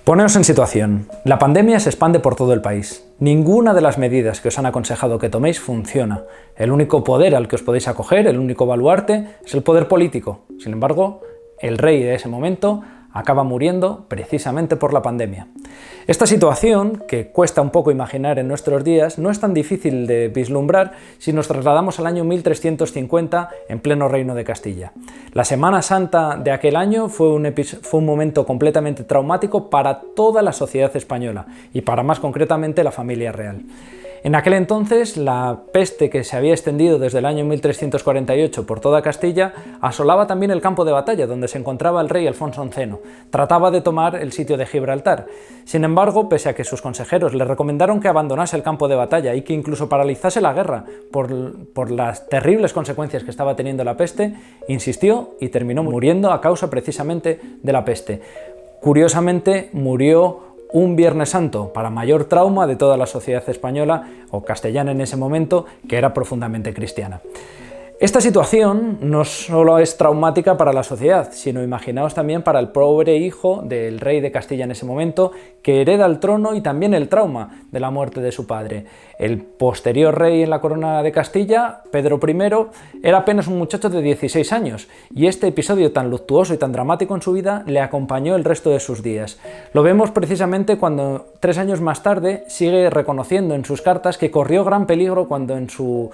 Poneos en situación. La pandemia se expande por todo el país. Ninguna de las medidas que os han aconsejado que toméis funciona. El único poder al que os podéis acoger, el único baluarte, es el poder político. Sin embargo, el rey de ese momento acaba muriendo precisamente por la pandemia. Esta situación, que cuesta un poco imaginar en nuestros días, no es tan difícil de vislumbrar si nos trasladamos al año 1350 en pleno Reino de Castilla. La Semana Santa de aquel año fue un momento completamente traumático para toda la sociedad española y para más concretamente la familia real. En aquel entonces, la peste que se había extendido desde el año 1348 por toda Castilla asolaba también el campo de batalla donde se encontraba el rey Alfonso XI. Trataba de tomar el sitio de Gibraltar. Sin embargo, pese a que sus consejeros le recomendaron que abandonase el campo de batalla y que incluso paralizase la guerra por las terribles consecuencias que estaba teniendo la peste, insistió y terminó muriendo a causa precisamente de la peste. Curiosamente, murió un Viernes Santo para mayor trauma de toda la sociedad española o castellana en ese momento, que era profundamente cristiana. Esta situación no solo es traumática para la sociedad, sino imaginaos también para el pobre hijo del rey de Castilla en ese momento, que hereda el trono y también el trauma de la muerte de su padre. El posterior rey en la corona de Castilla, Pedro I, era apenas un muchacho de 16 años, y este episodio tan luctuoso y tan dramático en su vida le acompañó el resto de sus días. Lo vemos precisamente cuando 3 años más tarde sigue reconociendo en sus cartas que corrió gran peligro cuando en su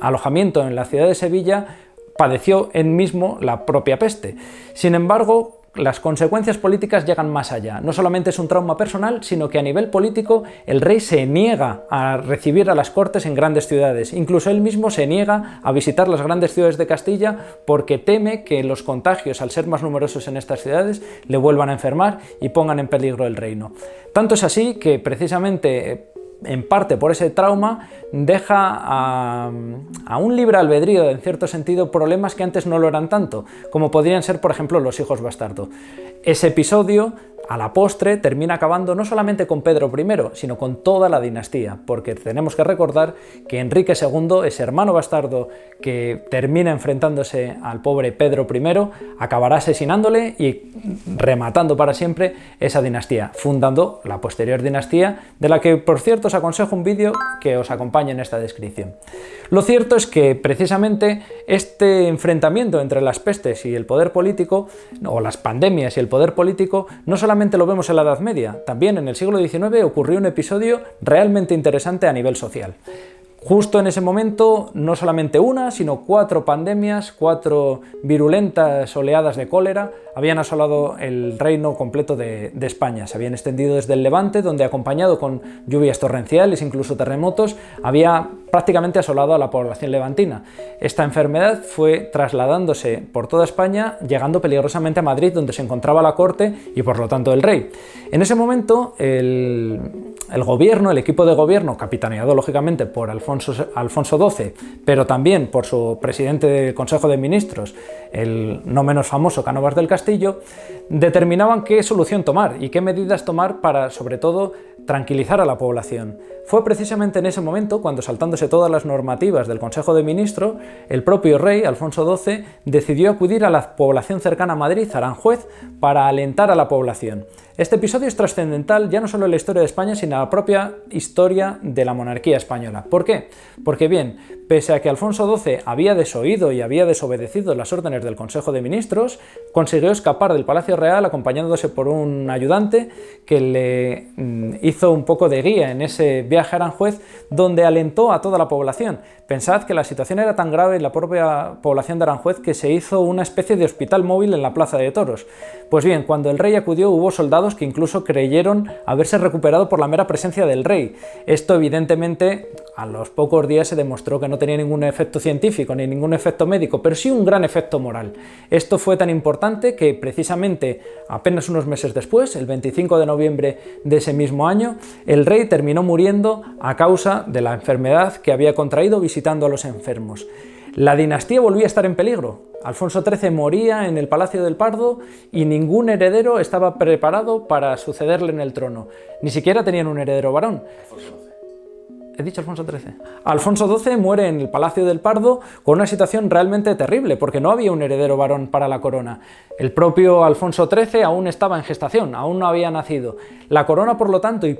alojamiento en la ciudad de Sevilla padeció él mismo la propia peste. Sin embargo, las consecuencias políticas llegan más allá. No solamente es un trauma personal, sino que a nivel político el rey se niega a recibir a las cortes en grandes ciudades. Incluso él mismo se niega a visitar las grandes ciudades de Castilla porque teme que los contagios, al ser más numerosos en estas ciudades, le vuelvan a enfermar y pongan en peligro el reino. Tanto es así que precisamente en parte por ese trauma, deja a un libre albedrío, en cierto sentido, problemas que antes no lo eran tanto, como podrían ser, por ejemplo, los hijos bastardos. Ese episodio, a la postre, termina acabando no solamente con Pedro I, sino con toda la dinastía, porque tenemos que recordar que Enrique II, ese hermano bastardo que termina enfrentándose al pobre Pedro I, acabará asesinándole y rematando para siempre esa dinastía, fundando la posterior dinastía, de la que, por cierto, os aconsejo un vídeo que os acompañe en esta descripción. Lo cierto es que precisamente este enfrentamiento entre las pestes y el poder político, o las pandemias y el poder político, no solamente lo vemos en la Edad Media, también en el siglo XIX ocurrió un episodio realmente interesante a nivel social. Justo en ese momento, no solamente una, sino 4 pandemias, 4 virulentas oleadas de cólera habían asolado el reino completo de España. Se habían extendido desde el Levante, donde acompañado con lluvias torrenciales, incluso terremotos, había prácticamente asolado a la población levantina. Esta enfermedad fue trasladándose por toda España, llegando peligrosamente a Madrid, donde se encontraba la corte y por lo tanto el rey. En ese momento, el gobierno, el equipo de gobierno, capitaneado lógicamente por Alfonso XII, pero también por su presidente del Consejo de Ministros, el no menos famoso Cánovas del Castillo, determinaban qué solución tomar y qué medidas tomar para, sobre todo, tranquilizar a la población. Fue precisamente en ese momento cuando, saltándose todas las normativas del Consejo de Ministros, el propio rey, Alfonso XII, decidió acudir a la población cercana a Madrid, Aranjuez, para alentar a la población. Este episodio es trascendental ya no solo en la historia de España, sino en la propia historia de la monarquía española. ¿Por qué? Porque bien, pese a que Alfonso XII había desoído y había desobedecido las órdenes del Consejo de Ministros, consiguió escapar del Palacio Real acompañándose por un ayudante que le hizo un poco de guía en ese viaje a Aranjuez, donde alentó a toda la población. Pensad que la situación era tan grave en la propia población de Aranjuez que se hizo una especie de hospital móvil en la Plaza de Toros. Pues bien, cuando el rey acudió hubo soldados que incluso creyeron haberse recuperado por la mera presencia del rey. Esto evidentemente a los pocos días se demostró que no tenía ningún efecto científico ni ningún efecto médico, pero sí un gran efecto moral. Esto fue tan importante que precisamente apenas unos meses después, el 25 de noviembre de ese mismo año, el rey terminó muriendo a causa de la enfermedad que había contraído visitando a los enfermos. La dinastía volvía a estar en peligro. Alfonso XIII moría en el Palacio del Pardo y ningún heredero estaba preparado para sucederle en el trono. Ni siquiera tenían un heredero varón. He dicho Alfonso XIII. Alfonso XII muere en el Palacio del Pardo con una situación realmente terrible, porque no había un heredero varón para la corona. El propio Alfonso XIII aún estaba en gestación, aún no había nacido. La corona, por lo tanto, y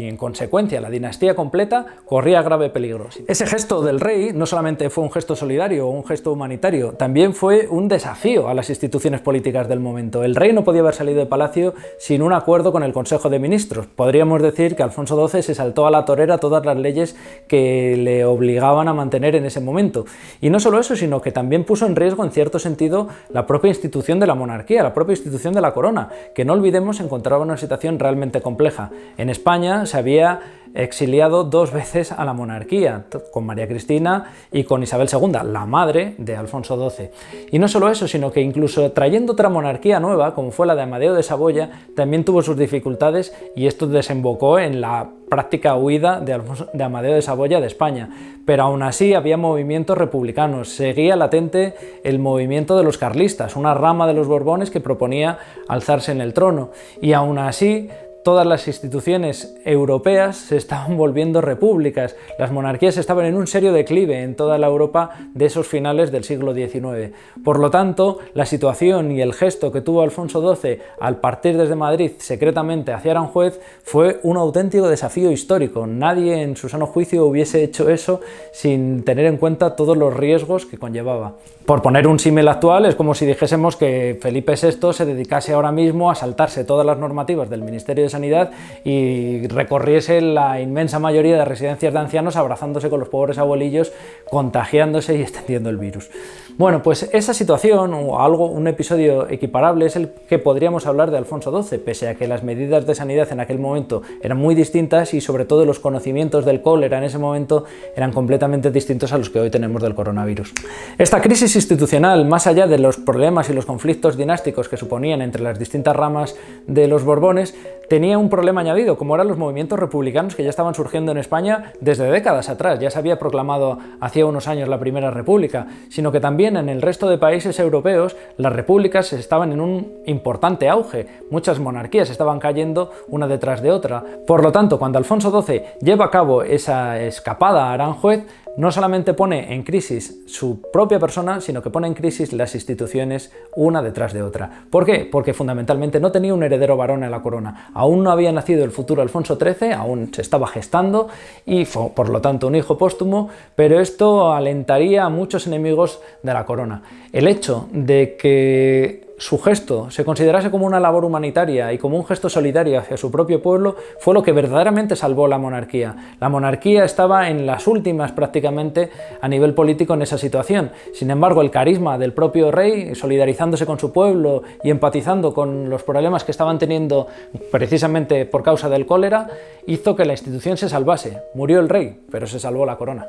en consecuencia la dinastía completa, corría grave peligro. Ese gesto del rey no solamente fue un gesto solidario o un gesto humanitario, también fue un desafío a las instituciones políticas del momento. El rey no podía haber salido de palacio sin un acuerdo con el Consejo de Ministros. Podríamos decir que Alfonso XII se saltó a la torera todas las leyes que le obligaban a mantener en ese momento. Y no solo eso, sino que también puso en riesgo, en cierto sentido, la propia institución de la monarquía, la propia institución de la corona, que no olvidemos se encontraba en una situación realmente compleja. En España se había exiliado 2 veces a la monarquía, con María Cristina y con Isabel II, la madre de Alfonso XII. Y no solo eso, sino que incluso trayendo otra monarquía nueva, como fue la de Amadeo de Saboya, también tuvo sus dificultades y esto desembocó en la práctica huida de Amadeo de Saboya de España. Pero aún así había movimientos republicanos, seguía latente el movimiento de los carlistas, una rama de los Borbones que proponía alzarse en el trono, y aún así todas las instituciones europeas se estaban volviendo repúblicas, las monarquías estaban en un serio declive en toda la Europa de esos finales del siglo XIX. Por lo tanto, la situación y el gesto que tuvo Alfonso XII al partir desde Madrid secretamente hacia Aranjuez fue un auténtico desafío histórico. Nadie en su sano juicio hubiese hecho eso sin tener en cuenta todos los riesgos que conllevaba. Por poner un símil actual, es como si dijésemos que Felipe VI se dedicase ahora mismo a saltarse todas las normativas del Ministerio de Sanidad y recorriese la inmensa mayoría de residencias de ancianos abrazándose con los pobres abuelillos, contagiándose y extendiendo el virus. Bueno, pues esa situación o un episodio equiparable es el que podríamos hablar de Alfonso XII, pese a que las medidas de sanidad en aquel momento eran muy distintas y sobre todo los conocimientos del cólera en ese momento eran completamente distintos a los que hoy tenemos del coronavirus. Esta crisis institucional, más allá de los problemas y los conflictos dinásticos que suponían entre las distintas ramas de los Borbones, tenía un problema añadido, como eran los movimientos republicanos que ya estaban surgiendo en España desde décadas atrás. Ya se había proclamado hacía unos años la Primera República, sino que también en el resto de países europeos las repúblicas estaban en un importante auge. Muchas monarquías estaban cayendo una detrás de otra. Por lo tanto, cuando Alfonso XII lleva a cabo esa escapada a Aranjuez, no solamente pone en crisis su propia persona, sino que pone en crisis las instituciones una detrás de otra. ¿Por qué? Porque fundamentalmente no tenía un heredero varón en la corona. Aún no había nacido el futuro Alfonso XIII, aún se estaba gestando y fue, por lo tanto, un hijo póstumo, pero esto alentaría a muchos enemigos de la corona. El hecho de que su gesto se considerase como una labor humanitaria y como un gesto solidario hacia su propio pueblo fue lo que verdaderamente salvó la monarquía. La monarquía estaba en las últimas prácticamente a nivel político en esa situación. Sin embargo, el carisma del propio rey, solidarizándose con su pueblo y empatizando con los problemas que estaban teniendo precisamente por causa del cólera, hizo que la institución se salvase. Murió el rey, pero se salvó la corona.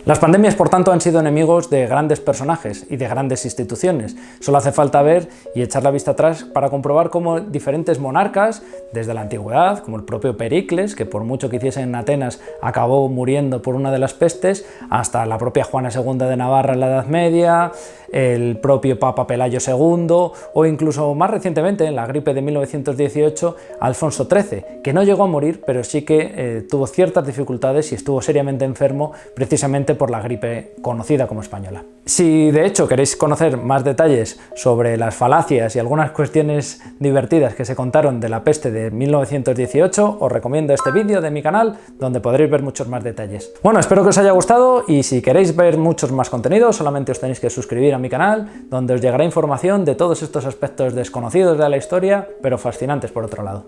Las pandemias, por tanto, han sido enemigos de grandes personajes y de grandes instituciones. Solo hace falta ver y echar la vista atrás para comprobar cómo diferentes monarcas, desde la antigüedad, como el propio Pericles, que por mucho que hiciese en Atenas acabó muriendo por una de las pestes, hasta la propia Juana II de Navarra en la Edad Media, el propio Papa Pelayo II o incluso más recientemente, en la gripe de 1918, Alfonso XIII, que no llegó a morir, pero sí que tuvo ciertas dificultades y estuvo seriamente enfermo precisamente por la gripe conocida como española. Si de hecho queréis conocer más detalles sobre las falacias y algunas cuestiones divertidas que se contaron de la peste de 1918, os recomiendo este vídeo de mi canal donde podréis ver muchos más detalles. Bueno, espero que os haya gustado y si queréis ver muchos más contenidos solamente os tenéis que suscribir a mi canal donde os llegará información de todos estos aspectos desconocidos de la historia pero fascinantes por otro lado.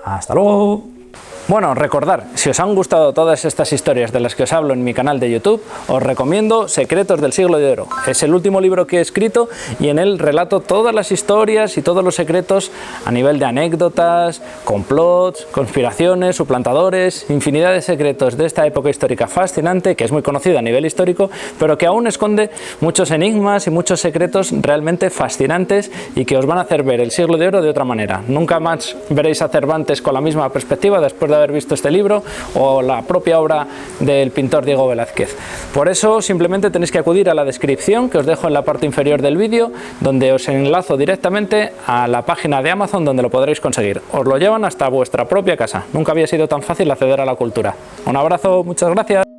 ¡Hasta luego! Bueno, recordad, si os han gustado todas estas historias de las que os hablo en mi canal de YouTube, os recomiendo Secretos del Siglo de Oro. Es el último libro que he escrito y en él relato todas las historias y todos los secretos a nivel de anécdotas, complots, conspiraciones, suplantadores, infinidad de secretos de esta época histórica fascinante que es muy conocida a nivel histórico, pero que aún esconde muchos enigmas y muchos secretos realmente fascinantes y que os van a hacer ver el Siglo de Oro de otra manera. Nunca más veréis a Cervantes con la misma perspectiva después de haber visto este libro o la propia obra del pintor Diego Velázquez. Por eso simplemente tenéis que acudir a la descripción que os dejo en la parte inferior del vídeo, donde os enlazo directamente a la página de Amazon donde lo podréis conseguir. Os lo llevan hasta vuestra propia casa. Nunca había sido tan fácil acceder a la cultura. Un abrazo, muchas gracias.